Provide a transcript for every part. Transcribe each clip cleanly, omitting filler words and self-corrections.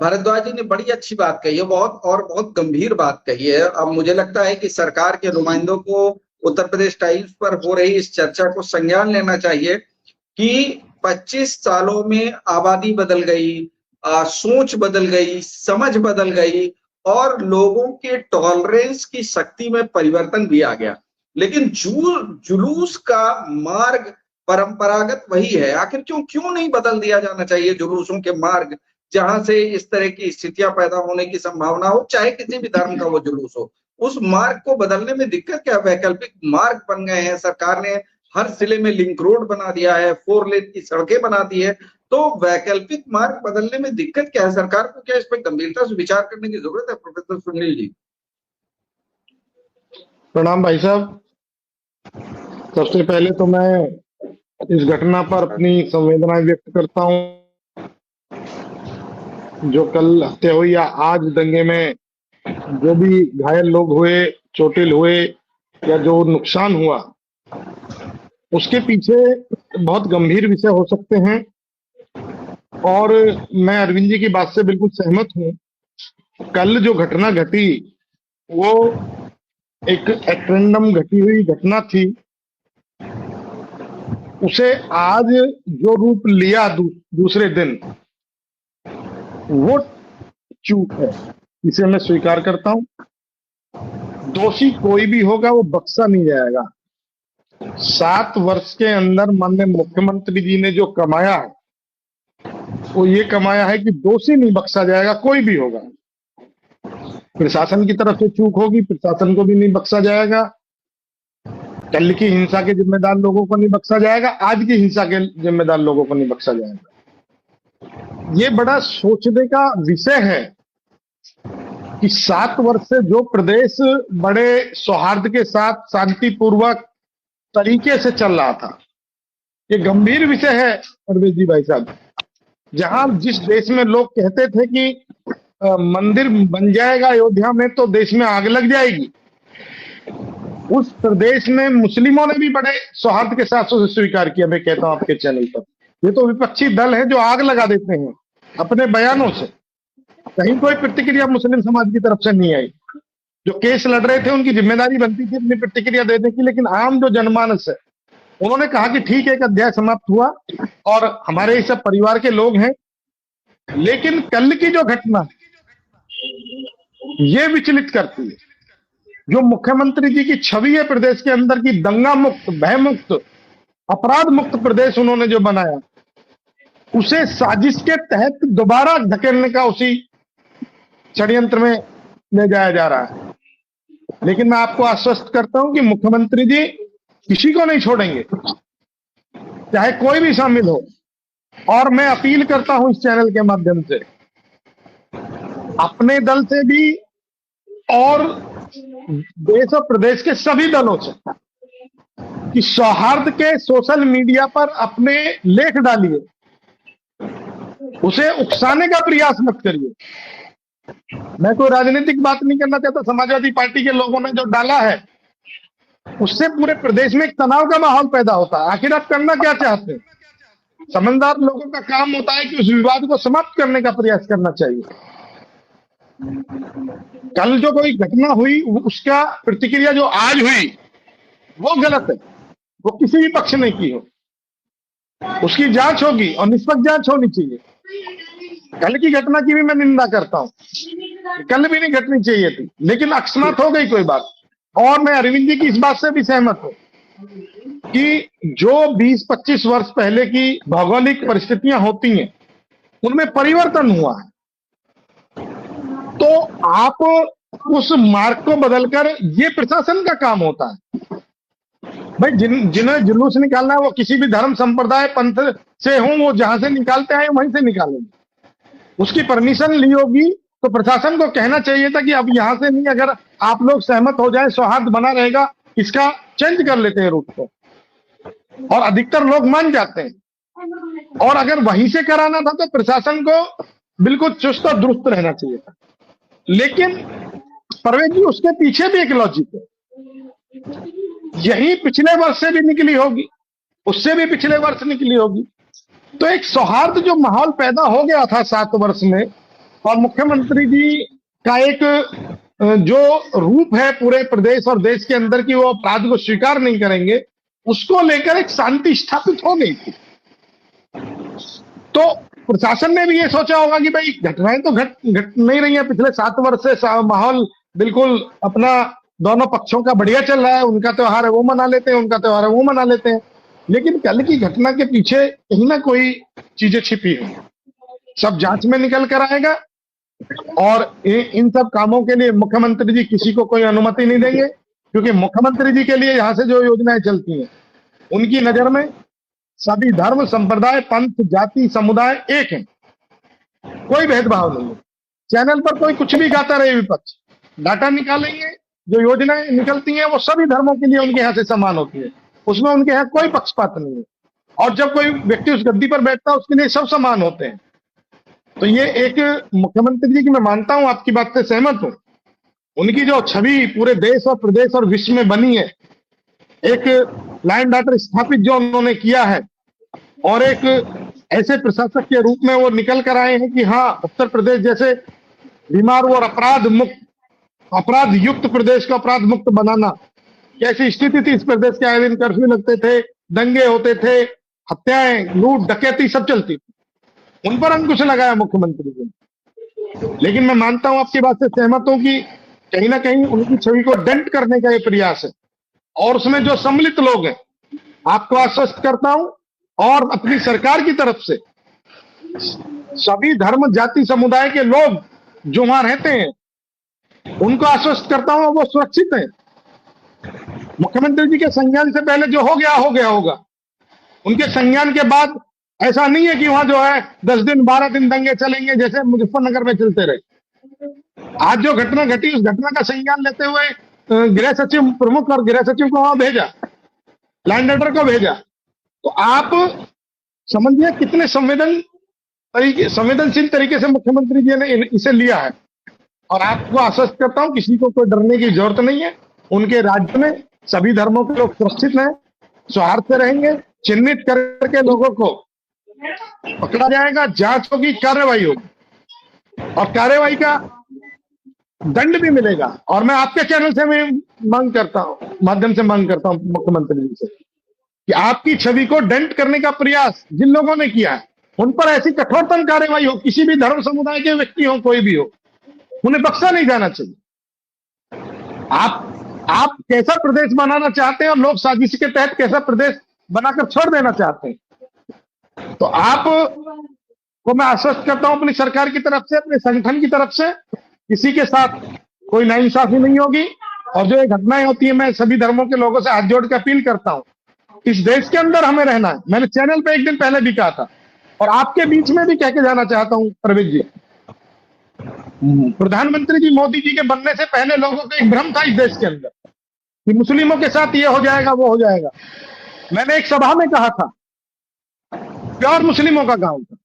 भारद्वाज जी ने बड़ी अच्छी बात कही है, बहुत गंभीर बात कही है। अब मुझे लगता है कि सरकार के नुमाइंदों को उत्तर प्रदेश टाइम्स पर हो रही इस चर्चा को संज्ञान लेना चाहिए कि 25 सालों में आबादी बदल गई, सोच बदल गई, समझ बदल गई और लोगों के टॉलरेंस की शक्ति में परिवर्तन भी आ गया। लेकिन जुलूस का मार्ग परंपरागत वही है। आखिर क्यों क्यों नहीं बदल दिया जाना चाहिए जुलूसों के मार्ग, जहां से इस तरह की स्थितियां पैदा होने की संभावना हो, चाहे किसी भी धर्म का वो जुलूस हो। उस मार्ग को बदलने में दिक्कत क्या? वैकल्पिक मार्ग बन गए हैं, सरकार ने हर जिले में लिंक रोड बना दिया है, 4 लेन की सड़कें बना दी है। तो वैकल्पिक मार्ग बदलने में दिक्कत क्या है? सरकार को क्या इस पर गंभीरता से विचार करने की जरूरत है? प्रोफेसर सुनील जी। प्रणाम भाई साहब। सबसे पहले तो मैं इस घटना पर अपनी संवेदनाएं व्यक्त करता हूं। जो कल हत्या हुई या आज दंगे में जो भी घायल लोग हुए, चोटिल हुए या जो नुकसान हुआ, उसके पीछे बहुत गंभीर विषय हो सकते हैं। और मैं अरविंद जी की बात से बिल्कुल सहमत हूं। कल जो घटना घटी वो एक रैंडम घटी हुई घटना थी। उसे आज जो रूप लिया दूसरे दिन, वो चूक है, इसे मैं स्वीकार करता हूं। दोषी कोई भी होगा वो बख्शा नहीं जाएगा। 7 वर्ष के अंदर माननीय मुख्यमंत्री जी ने जो कमाया है वो ये कमाया है कि दोषी नहीं बख्शा जाएगा, कोई भी होगा। प्रशासन की तरफ से चूक होगी, प्रशासन को भी नहीं बख्शा जाएगा। कल की हिंसा के जिम्मेदार लोगों को नहीं बख्शा जाएगा, आज की हिंसा के जिम्मेदार लोगों को नहीं बख्शा जाएगा। ये बड़ा सोचने का विषय है कि 7 वर्ष से जो प्रदेश बड़े सौहार्द के साथ शांतिपूर्वक तरीके से चल रहा था, ये गंभीर विषय है अरविंद जी भाई साहब। जहां जिस देश में लोग कहते थे कि मंदिर बन जाएगा अयोध्या में तो देश में आग लग जाएगी, उस प्रदेश में मुस्लिमों ने भी बड़े सौहार्द के साथ उसे स्वीकार किया। मैं कहता हूं आपके चैनल पर, ये तो विपक्षी दल है जो आग लगा देते हैं अपने बयानों से। कहीं कोई प्रतिक्रिया मुस्लिम समाज की तरफ से नहीं आई। जो केस लड़ रहे थे उनकी जिम्मेदारी बनती थी अपनी प्रतिक्रिया देने की, लेकिन आम जो जनमानस है उन्होंने कहा कि ठीक है, एक अध्याय समाप्त हुआ और हमारे ये सब परिवार के लोग हैं। लेकिन कल की जो घटना ये विचलित करती है। जो मुख्यमंत्री जी की छवि है प्रदेश के अंदर की, दंगा मुक्त, भय मुक्त, अपराध मुक्त प्रदेश उन्होंने जो बनाया, उसे साजिश के तहत दोबारा धकेलने का उसी षड्यंत्र में ले जाया जा रहा है। लेकिन मैं आपको आश्वस्त करता हूं कि मुख्यमंत्री जी किसी को नहीं छोड़ेंगे, चाहे कोई भी शामिल हो। और मैं अपील करता हूं इस चैनल के माध्यम से अपने दल से भी और देश और प्रदेश के सभी दलों से कि सौहार्द के सोशल मीडिया पर अपने लेख डालिए, उसे उकसाने का प्रयास मत करिए। मैं कोई राजनीतिक बात नहीं करना चाहता। समाजवादी पार्टी के लोगों ने जो डाला है उससे पूरे प्रदेश में एक तनाव का माहौल पैदा होता है। आखिर आप करना क्या चाहते हैं? समझदार लोगों का काम होता है कि उस विवाद को समाप्त करने का प्रयास करना चाहिए। कल जो कोई घटना हुई उसका प्रतिक्रिया जो आज हुई वो गलत है, वो किसी भी पक्ष ने की हो। उसकी जांच होगी और निष्पक्ष जांच होनी चाहिए। कल की घटना की भी मैं निंदा करता हूं, कल भी नहीं घटनी चाहिए थी, लेकिन अकस्मात हो गई कोई बात। और मैं अरविंद जी की इस बात से भी सहमत हूं कि जो 20-25 वर्ष पहले की भौगोलिक परिस्थितियां होती हैं उनमें परिवर्तन हुआ है। तो आप उस मार्ग को बदलकर, ये प्रशासन का काम होता है भाई। जिन्हें जुलूस निकालना है वो किसी भी धर्म संप्रदाय पंथ से हों, वो जहां से निकालते हैं वहीं से निकालेंगे। उसकी परमिशन ली होगी तो प्रशासन को कहना चाहिए था कि अब यहां से नहीं, अगर आप लोग सहमत हो जाए, सौहार्द बना रहेगा, इसका चेंज कर लेते हैं रूट को। और अधिकतर लोग मान जाते हैं। और अगर वहीं से कराना था तो प्रशासन को बिल्कुल चुस्त और दुरुस्त रहना चाहिए था। लेकिन परवेज जी, उसके पीछे भी एक लॉजिक है। यही पिछले वर्ष से भी निकली होगी, उससे भी पिछले वर्ष निकली होगी। तो एक सौहार्द जो माहौल पैदा हो गया था 7 वर्ष में, और मुख्यमंत्री जी का एक जो रूप है पूरे प्रदेश और देश के अंदर की, वो अपराध को स्वीकार नहीं करेंगे, उसको लेकर एक शांति स्थापित हो गई थी। तो प्रशासन ने भी ये सोचा होगा कि भाई घटनाएं तो घट नहीं रही हैं, पिछले 7 वर्ष से माहौल बिल्कुल अपना दोनों पक्षों का बढ़िया चल रहा है, उनका त्योहार है वो मना लेते हैं, उनका त्योहार है वो मना लेते हैं। लेकिन कल की घटना के पीछे कहीं ना कोई चीजें छिपी है, सब जांच में निकल कर आएगा। और इन सब कामों के लिए मुख्यमंत्री जी किसी को कोई अनुमति नहीं देंगे, क्योंकि मुख्यमंत्री जी के लिए यहाँ से जो योजनाएं चलती हैं, उनकी नजर में सभी धर्म, संप्रदाय, पंथ, जाति, समुदाय एक है, कोई भेदभाव नहीं है। चैनल पर कोई कुछ भी गाता रहे, विपक्ष डाटा निकालेंगे, जो योजनाएं निकलती हैं वो सभी धर्मों के लिए उनके यहाँ से समान होती है, उसमें उनके यहाँ कोई पक्षपात नहीं है। और जब कोई व्यक्ति उस गद्दी पर बैठता है, उसके लिए सब समान होते हैं। तो ये एक मुख्यमंत्री जी की, मैं मानता हूं, आपकी बात से सहमत हूं, उनकी जो छवि पूरे देश और प्रदेश और विश्व में बनी है, एक लाइन डाटर स्थापित जो उन्होंने किया है, और एक ऐसे प्रशासक के रूप में वो निकल कर आए हैं कि हाँ, उत्तर प्रदेश जैसे बीमार और अपराध युक्त प्रदेश को अपराध मुक्त बनाना, कैसी स्थिति थी इस प्रदेश के, आए दिन कर्फ्यू लगते थे, दंगे होते थे, हत्याएं, लूट डकैती सब चलती थी, उन पर अंकुश लगाया मुख्यमंत्री जी। लेकिन मैं मानता हूं, आपकी बात से सहमत हूं कि कहीं ना कहीं उनकी छवि को डेंट करने का ये प्रयास है, और उसमें जो सम्मिलित लोग हैं, आपको आश्वस्त करता हूं, और अपनी सरकार की तरफ से सभी धर्म, जाति, समुदाय के लोग जो वहां रहते हैं, उनको आश्वस्त करता हूं वो सुरक्षित है। मुख्यमंत्री जी के संज्ञान से पहले जो हो गया होगा, उनके संज्ञान के बाद ऐसा नहीं है कि वहां जो है 10 दिन 12 दिन दंगे चलेंगे जैसे मुजफ्फरनगर में चलते रहे। आज जो घटना घटी, उस घटना का संज्ञान लेते हुए गृह सचिव प्रमुख और गृह सचिव को वहां भेजा, लैंड ऑर्डर को भेजा। तो आप समझिए कितने संवेदनशील तरीके से मुख्यमंत्री जी ने इसे लिया है। और आपको आश्वस्त करता हूं, किसी को कोई डरने की जरूरत नहीं है। उनके राज्य में सभी धर्मों के लोग सुरक्षित हैं, सौहार्द से रहेंगे। चिन्हित करके लोगों को पकड़ा जाएगा, जांच होगी, कार्रवाई होगी, और कार्रवाई का दंड भी मिलेगा। और मैं आपके चैनल से भी माध्यम से मांग करता हूं मुख्यमंत्री जी से कि आपकी छवि को डेंट करने का प्रयास जिन लोगों ने किया है, उन पर ऐसी कठोरतम कार्रवाई हो, किसी भी धर्म समुदाय के व्यक्ति हो, कोई भी हो, उन्हें बख्शा नहीं जाना चाहिए। आप कैसा प्रदेश बनाना चाहते हैं और लोग साजिश के तहत कैसा प्रदेश बनाकर छोड़ देना चाहते हैं, तो आप को मैं आश्वस्त करता हूं अपनी सरकार की तरफ से, अपने संगठन की तरफ से, किसी के साथ कोई नाइंसाफी नहीं होगी। और जो ये घटनाएं होती है, मैं सभी धर्मों के लोगों से हाथ जोड़ के अपील करता हूं, इस देश के अंदर हमें रहना है। मैंने चैनल पे एक दिन पहले भी कहा था, और आपके बीच में भी कह के जाना चाहता हूं, प्रवीण जी, प्रधानमंत्री जी मोदी जी के बनने से पहले लोगों का एक भ्रम था इस देश के अंदर कि मुस्लिमों के साथ ये हो जाएगा, वो हो जाएगा। मैंने एक सभा में कहा था, प्योर मुस्लिमों का गांव था।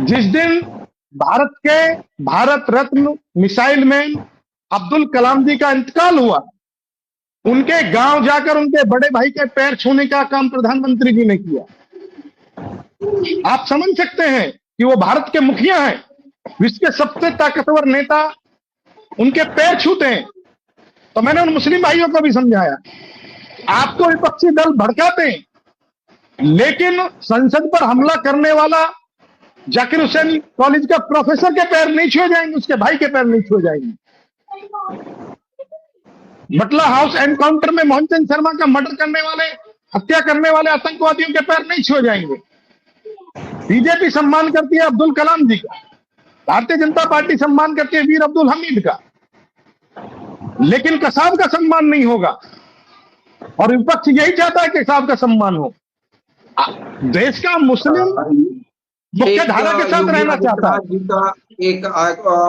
जिस दिन भारत के भारत रत्न मिसाइल मैन अब्दुल कलाम जी का इंतकाल हुआ, उनके गांव जाकर उनके बड़े भाई के पैर छूने का काम प्रधानमंत्री जी ने किया। आप समझ सकते हैं कि वो भारत के मुखिया हैं, विश्व के सबसे ताकतवर नेता उनके पैर छूते हैं। तो मैंने उन मुस्लिम भाइयों को भी समझाया, आपको विपक्षी दल भड़काते हैं, लेकिन संसद पर हमला करने वाला जाकिर हुसैन कॉलेज का प्रोफेसर के पैर नहीं छुए जाएंगे, उसके भाई के पैर नहीं छुए जाएंगे। बटला हाउस एनकाउंटर में मोहन चंद शर्मा का मर्डर करने वाले, हत्या करने वाले आतंकवादियों के पैर नहीं छुए जाएंगे। बीजेपी सम्मान करती है अब्दुल कलाम जी का, भारतीय जनता पार्टी सम्मान करती है वीर अब्दुल हमीद का, लेकिन कसाब का सम्मान नहीं होगा। और विपक्ष यही चाहता है कि कसाब का सम्मान हो। देश का मुस्लिम मुख्य धारा के साथ रहना चाहता है। एक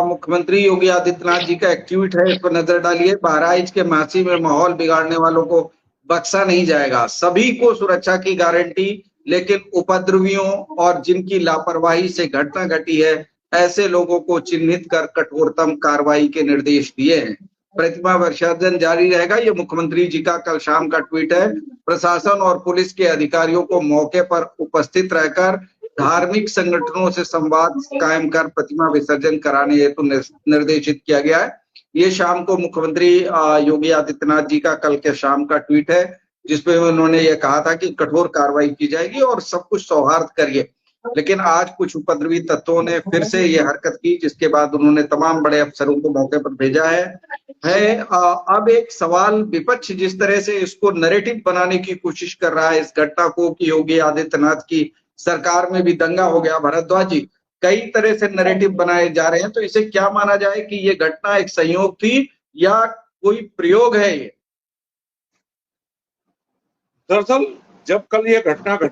मुख्यमंत्री योगी आदित्यनाथ जी का एक ट्वीट है, इस पर नजर डालिए। बहराइच के मासी में माहौल बिगाड़ने वालों को बख्शा नहीं जाएगा, सभी को सुरक्षा की गारंटी, लेकिन उपद्रवियों और जिनकी लापरवाही से घटना घटी है, ऐसे लोगों को चिन्हित कर कठोरतम कार्रवाई के निर्देश दिए हैं। प्रतिमा विसर्जन जारी रहेगा, ये मुख्यमंत्री जी का कल शाम का ट्वीट है। प्रशासन और पुलिस के अधिकारियों को मौके पर उपस्थित रहकर धार्मिक संगठनों से संवाद कायम कर प्रतिमा विसर्जन कराने हेतु निर्देशित किया गया है। ये शाम को मुख्यमंत्री योगी आदित्यनाथ जी का कल के शाम का ट्वीट है, जिसपे उन्होंने ये कहा था कि कठोर कार्रवाई की जाएगी और सब कुछ सौहार्द करिए। लेकिन आज कुछ उपद्रवी तत्वों ने फिर से ये हरकत की, जिसके बाद उन्होंने तमाम बड़े अफसरों को मौके पर भेजा है। अब एक सवाल, विपक्ष जिस तरह से इसको नैरेटिव बनाने की कोशिश कर रहा है इस घटना को कि योगी आदित्यनाथ की सरकार में भी दंगा हो गया, भारद्वाज जी कई तरह से नैरेटिव बनाए जा रहे हैं, तो इसे क्या माना जाए कि ये घटना एक संयोग थी या कोई प्रयोग है ये? दरअसल जब कल ये घटना घटी